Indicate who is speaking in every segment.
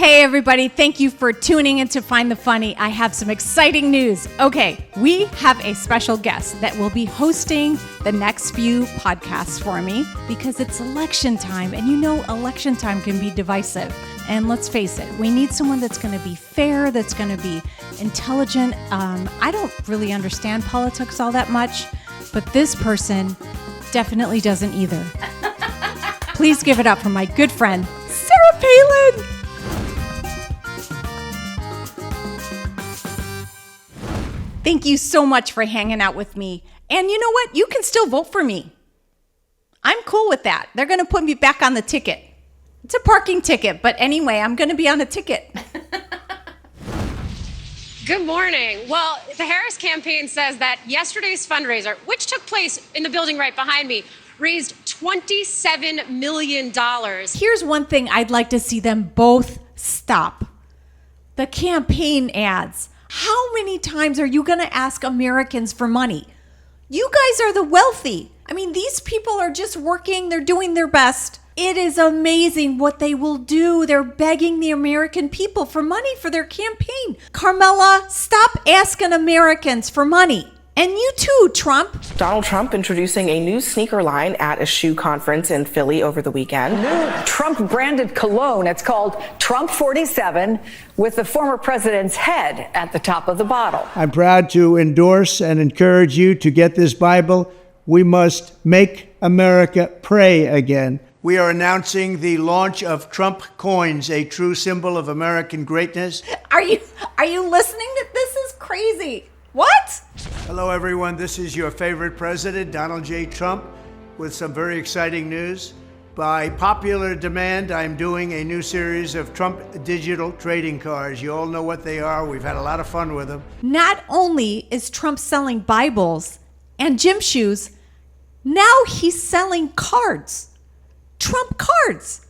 Speaker 1: Hey everybody, thank you for tuning in to Find the Funny. I have some exciting news. Okay, we have a special guest that will be hosting the next few podcasts for me because it's election time, and you know election time can be divisive. And let's face it, we need someone that's going to be fair, that's going to be intelligent. I don't really understand politics all that much, but this person definitely doesn't either. Please give it up for my good friend, Sarah Palin. Thank you so much for hanging out with me. And you know what? You can still vote for me. I'm cool with that. They're going to put me back on the ticket. It's a parking ticket, but anyway, I'm going to be on a ticket.
Speaker 2: Good morning. Well, the Harris campaign says that yesterday's fundraiser, which took place in the building right behind me, raised $27 million.
Speaker 1: Here's one thing I'd like to see them both stop. The campaign ads. How many times are you going to ask Americans for money? You guys are the wealthy. I mean, these people are just working. They're doing their best. It is amazing what they will do. They're begging the American people for money for their campaign. Kamala, stop asking Americans for money. And you too, Trump.
Speaker 3: Donald Trump introducing a new sneaker line at a shoe conference in Philly over the weekend.
Speaker 4: New Trump-branded cologne. It's called Trump 47 with the former president's head at the top of the bottle.
Speaker 5: I'm proud to endorse and encourage you to get this Bible. We must make America pray again. We are announcing the launch of Trump coins, a true symbol of American greatness.
Speaker 1: Are you listening to this? Is crazy. What?
Speaker 5: Hello, everyone. This is your favorite president, Donald J. Trump, with some very exciting news. By popular demand, I'm doing a new series of Trump digital trading cards. You all know what they are. We've had a lot of fun with them.
Speaker 1: Not only is Trump selling Bibles and gym shoes, now he's selling cards. Trump cards.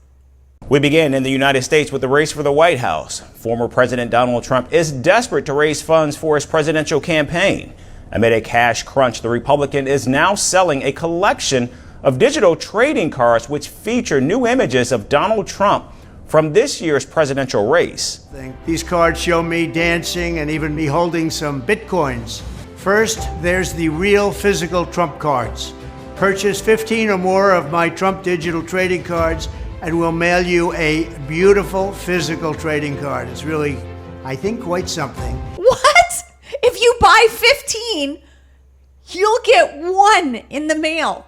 Speaker 6: We begin in the United States with the race for the White House. Former President Donald Trump is desperate to raise funds for his presidential campaign. Amid a cash crunch, the Republican is now selling a collection of digital trading cards which feature new images of Donald Trump from this year's presidential race.
Speaker 5: These cards show me dancing and even me holding some Bitcoins. First, there's the real physical Trump cards. Purchase 15 or more of my Trump digital trading cards and we'll mail you a beautiful physical trading card. It's really, I think, quite something.
Speaker 1: What? If you buy 15, you'll get one in the mail.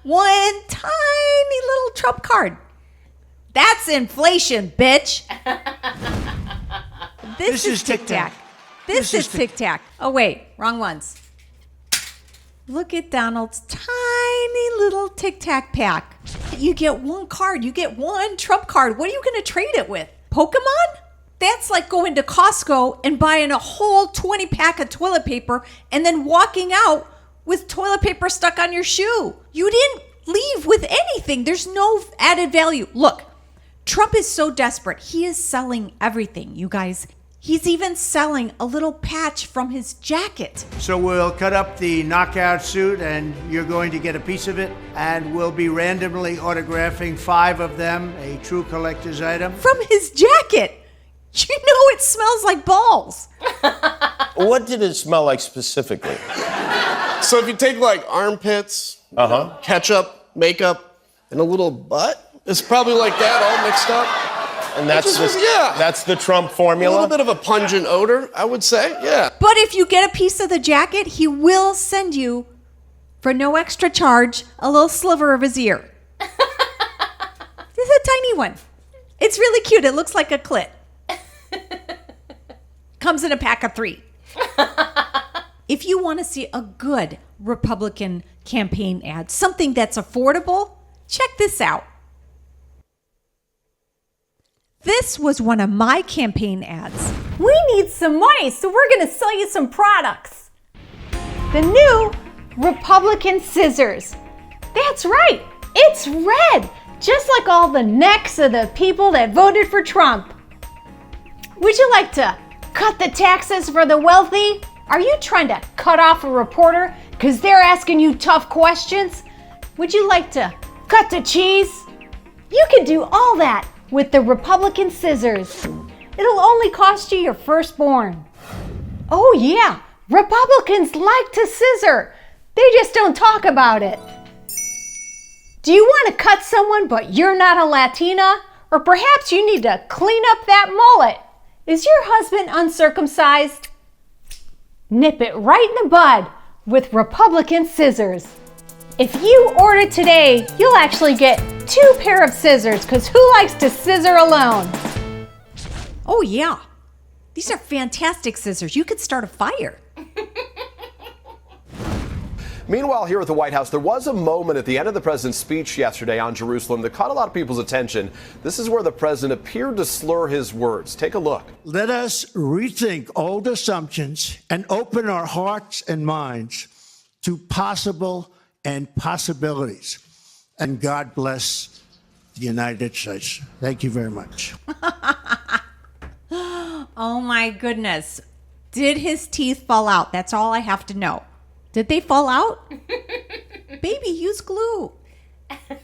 Speaker 1: One tiny little Trump card. That's inflation, bitch. This is Tic Tac. This is Tic Tac. Oh, wait, wrong ones. Look at Donald's tiny little Tic Tac pack. You get one card. You get one Trump card. What are you going to trade it with? Pokemon? That's like going to Costco and buying a whole 20 pack of toilet paper and then walking out with toilet paper stuck on your shoe. You didn't leave with anything. There's no added value. Look, Trump is so desperate. He is selling everything, you guys. He's even selling a little patch from his jacket.
Speaker 5: So we'll cut up the knockout suit and you're going to get a piece of it, and we'll be randomly autographing 5 of them, a true collector's item.
Speaker 1: From his jacket. You know it smells like balls.
Speaker 7: What did it smell like specifically?
Speaker 8: So if you take like armpits, ketchup, makeup, and a little butt, it's probably like that all mixed up.
Speaker 7: And that's the Trump formula?
Speaker 8: A little bit of a pungent odor, I would say, yeah.
Speaker 1: But if you get a piece of the jacket, he will send you, for no extra charge, a little sliver of his ear. It's a tiny one. It's really cute. It looks like a clit. Comes in a pack of 3. If you want to see a good Republican campaign ad, something that's affordable, check this out. This was one of my campaign ads.
Speaker 9: We need some money, so we're going to sell you some products. The new Republican scissors. That's right, it's red, just like all the necks of the people that voted for Trump. Would you like to cut the taxes for the wealthy? Are you trying to cut off a reporter because they're asking you tough questions? Would you like to cut the cheese? You can do all that with the Republican scissors. It'll only cost you your firstborn. Oh yeah, Republicans like to scissor. They just don't talk about it. Do you want to cut someone but you're not a Latina? Or perhaps you need to clean up that mullet. Is your husband uncircumcised? Nip it right in the bud with Republican scissors. If you order today, you'll actually get 2 pair of scissors, because who likes to scissor alone?
Speaker 1: Oh yeah, these are fantastic scissors. You could start a fire.
Speaker 10: Meanwhile, here at the White House, there was a moment at the end of the president's speech yesterday on Jerusalem that caught a lot of people's attention. This is where the president appeared to slur his words. Take a look.
Speaker 5: Let us rethink old assumptions and open our hearts and minds to possible and possibilities. And God bless the United States. Thank you very much.
Speaker 1: Oh my goodness. Did his teeth fall out? That's all I have to know. Did they fall out? Baby, use glue. Put them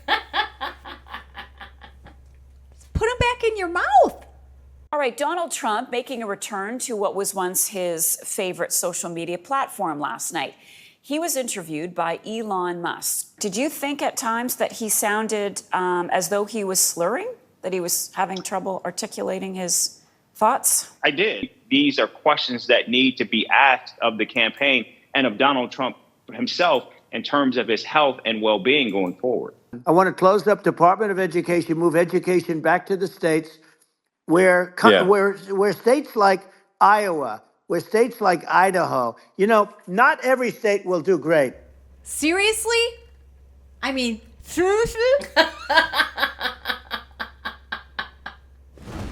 Speaker 1: back in your mouth.
Speaker 11: All right, Donald Trump making a return to what was once his favorite social media platform last night. He was interviewed by Elon Musk. Did you think at times that he sounded as though he was slurring, that he was having trouble articulating his thoughts?
Speaker 12: I did. These are questions that need to be asked of the campaign and of Donald Trump himself in terms of his health and well-being going forward.
Speaker 5: I want to close up Department of Education, move education back to the states where states like Iowa, where states like Idaho, you know, not every state will do great.
Speaker 1: Seriously? I mean,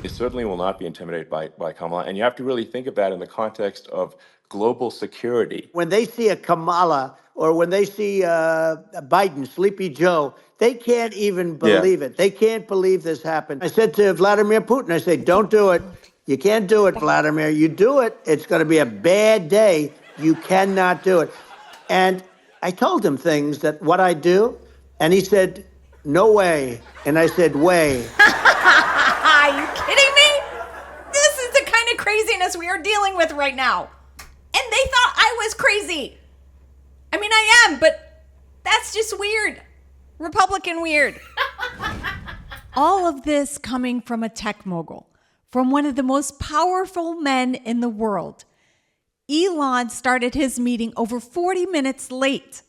Speaker 13: They certainly will not be intimidated by Kamala. And you have to really think of that in the context of global security.
Speaker 5: When they see a Kamala or when they see Biden, Sleepy Joe, they can't even believe it. They can't believe this happened. I said to Vladimir Putin, I said, don't do it. You can't do it, Vladimir. You do it, it's going to be a bad day. You cannot do it. And I told him things that what I do, and he said, no way. And I said, way.
Speaker 1: Are you kidding me? This is the kind of craziness we are dealing with right now. And they thought I was crazy. I mean, I am, but that's just weird. Republican weird. All of this coming from a tech mogul, from one of the most powerful men in the world. Elon started his meeting over 40 minutes late,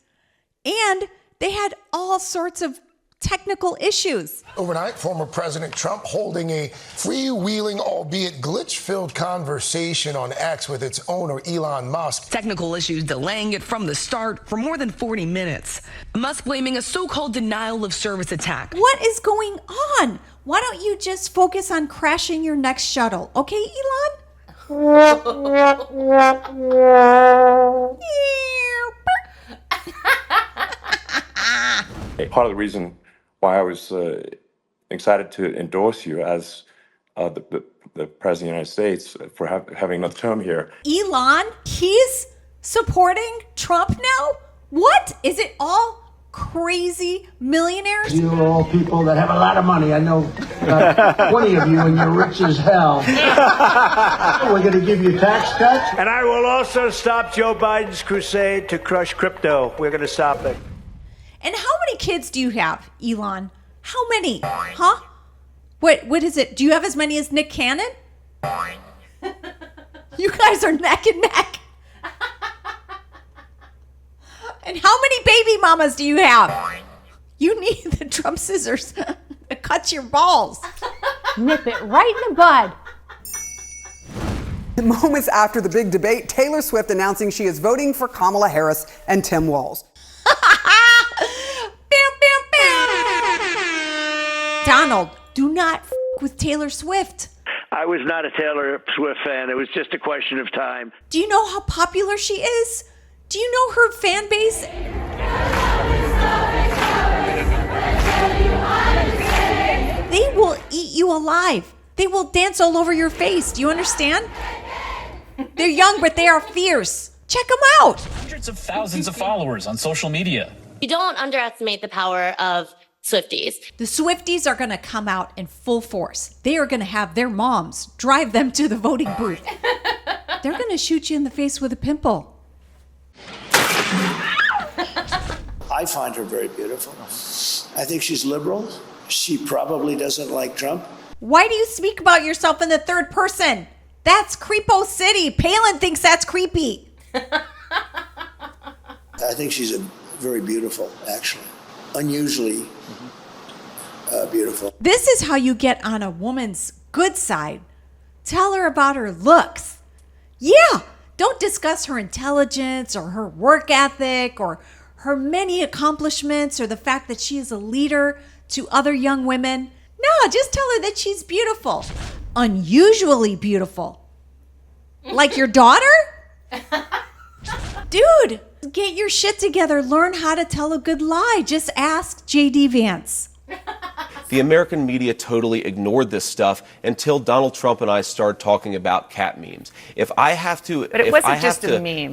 Speaker 1: and they had all sorts of technical issues.
Speaker 14: Overnight, former President Trump holding a freewheeling, albeit glitch-filled conversation on X with its owner, Elon Musk.
Speaker 15: Technical issues delaying it from the start for more than 40 minutes. Musk blaming a so-called denial of service attack.
Speaker 1: What is going on? Why don't you just focus on crashing your next shuttle? Okay, Elon?
Speaker 13: Part of the reason why I was excited to endorse you as the President of the United States for having another term here.
Speaker 1: Elon, he's supporting Trump now? What? Is it all crazy millionaires?
Speaker 5: You are all people that have a lot of money. I know 20 of you, and you're rich as hell. We're going to give you tax cuts. And I will also stop Joe Biden's crusade to crush crypto. We're going to stop it.
Speaker 1: And how many kids do you have, Elon? How many? Huh? What is it? Do you have as many as Nick Cannon? You guys are neck and neck. And how many baby mamas do you have? You need the Trump scissors to cut your balls.
Speaker 9: Nip it right in the bud.
Speaker 16: Moments after the big debate, Taylor Swift announcing she is voting for Kamala Harris and Tim Walz.
Speaker 1: Donald, do not with Taylor Swift.
Speaker 17: I was not a Taylor Swift fan. It was just a question of time.
Speaker 1: Do you know how popular she is? Do you know her fan base? They will eat you alive. They will dance all over your face. Do you understand? They're young, but they are fierce. Check them out.
Speaker 18: Hundreds of thousands of followers on social media.
Speaker 19: You don't underestimate the power of
Speaker 18: Swifties.
Speaker 1: The Swifties are going to come out in full force. They are going to have their moms drive them to the voting booth. They're going to shoot you in the face with a pimple.
Speaker 19: I find her very beautiful. I think she's liberal. She probably doesn't like Trump.
Speaker 1: Why do you speak about yourself in the third person? That's Creepo City. Palin thinks that's creepy.
Speaker 19: I think she's very beautiful, actually. Unusually beautiful.
Speaker 1: This is how you get on a woman's good side. Tell her about her looks. Yeah, don't discuss her intelligence or her work ethic or her many accomplishments or the fact that she is a leader to other young women. No, just tell her that she's beautiful. Unusually beautiful. Like your daughter? Dude, get your shit together. Learn how to tell a good lie. Just ask JD Vance.
Speaker 20: The American media totally ignored this stuff until Donald Trump and I started talking about cat memes. If I have to,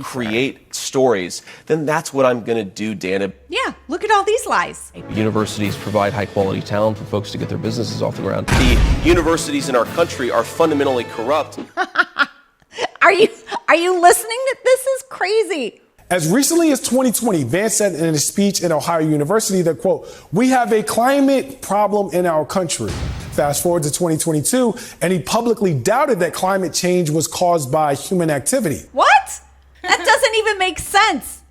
Speaker 20: create stories, then that's what I'm going to do, Dana.
Speaker 1: Yeah, look at all these lies.
Speaker 20: Universities provide high-quality talent for folks to get their businesses off the ground. The universities in our country are fundamentally corrupt.
Speaker 1: Are you listening? This is crazy.
Speaker 21: As recently as 2020, Vance said in a speech at Ohio University that, quote, "We have a climate problem in our country." Fast forward to 2022, and he publicly doubted that climate change was caused by human activity.
Speaker 1: What? That doesn't even make sense.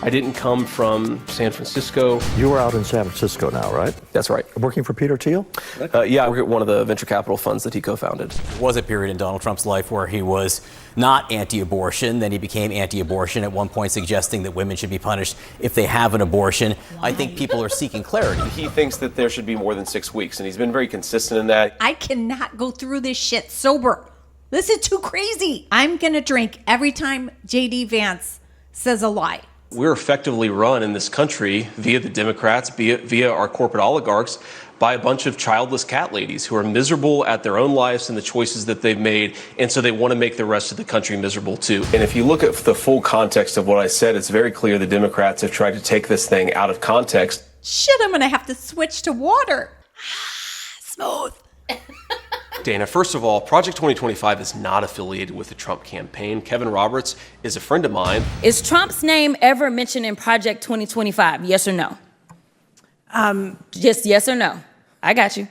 Speaker 20: I didn't come from San Francisco.
Speaker 22: You were out in San Francisco now, right?
Speaker 20: That's right.
Speaker 22: Working for Peter Thiel?
Speaker 20: Yeah, I work at one of the venture capital funds that he co-founded.
Speaker 23: There was a period in Donald Trump's life where he was not anti-abortion. Then he became anti-abortion, at one point suggesting that women should be punished if they have an abortion. Why? I think people are seeking clarity.
Speaker 20: He thinks that there should be more than 6 weeks, and he's been very consistent in that.
Speaker 1: I cannot go through this shit sober. This is too crazy. I'm going to drink every time JD Vance says a lie.
Speaker 20: We're effectively run in this country via the Democrats, via our corporate oligarchs, by a bunch of childless cat ladies who are miserable at their own lives and the choices that they've made, and so they want to make the rest of the country miserable too. And if you look at the full context of what I said, it's very clear the Democrats have tried to take this thing out of context.
Speaker 1: Shit, I'm going to have to switch to water. Smooth.
Speaker 20: Dana, first of all, Project 2025 is not affiliated with the Trump campaign. Kevin Roberts is a friend of mine.
Speaker 18: Is Trump's name ever mentioned in Project 2025? Yes or no? Just yes or no. I got you.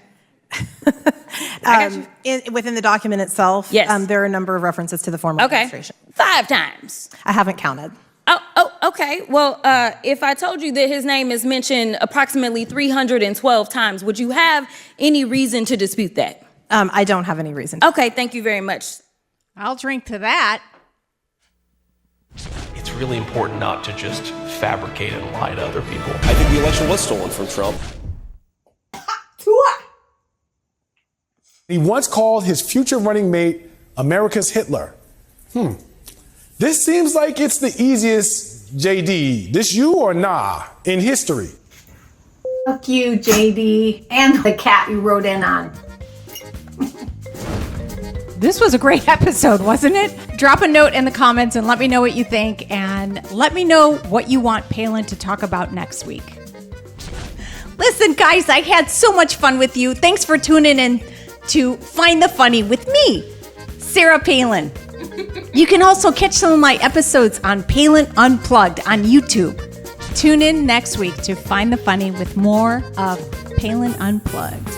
Speaker 24: Within the document itself,
Speaker 18: yes.
Speaker 24: There are a number of references to the former administration.
Speaker 18: 5 times.
Speaker 24: I haven't counted.
Speaker 18: Oh, okay. Well, if I told you that his name is mentioned approximately 312 times, would you have any reason to dispute that?
Speaker 24: I don't have any reason to.
Speaker 18: Okay, thank you very much.
Speaker 1: I'll drink to that.
Speaker 20: It's really important not to just fabricate and lie to other people. I think the election was stolen from Trump.
Speaker 21: He once called his future running mate America's Hitler. This seems like it's the easiest, JD, this you or nah, in history.
Speaker 9: Fuck you, JD, and the cat you rode in on.
Speaker 1: This was a great episode, wasn't it? Drop a note in the comments and let me know what you think, and let me know what you want Palin to talk about next week. Listen, guys, I had so much fun with you. Thanks for tuning in to Find the Funny with me, Sarah Palin. You can also catch some of my episodes on Palin Unplugged on YouTube. Tune in next week to Find the Funny with more of Palin Unplugged.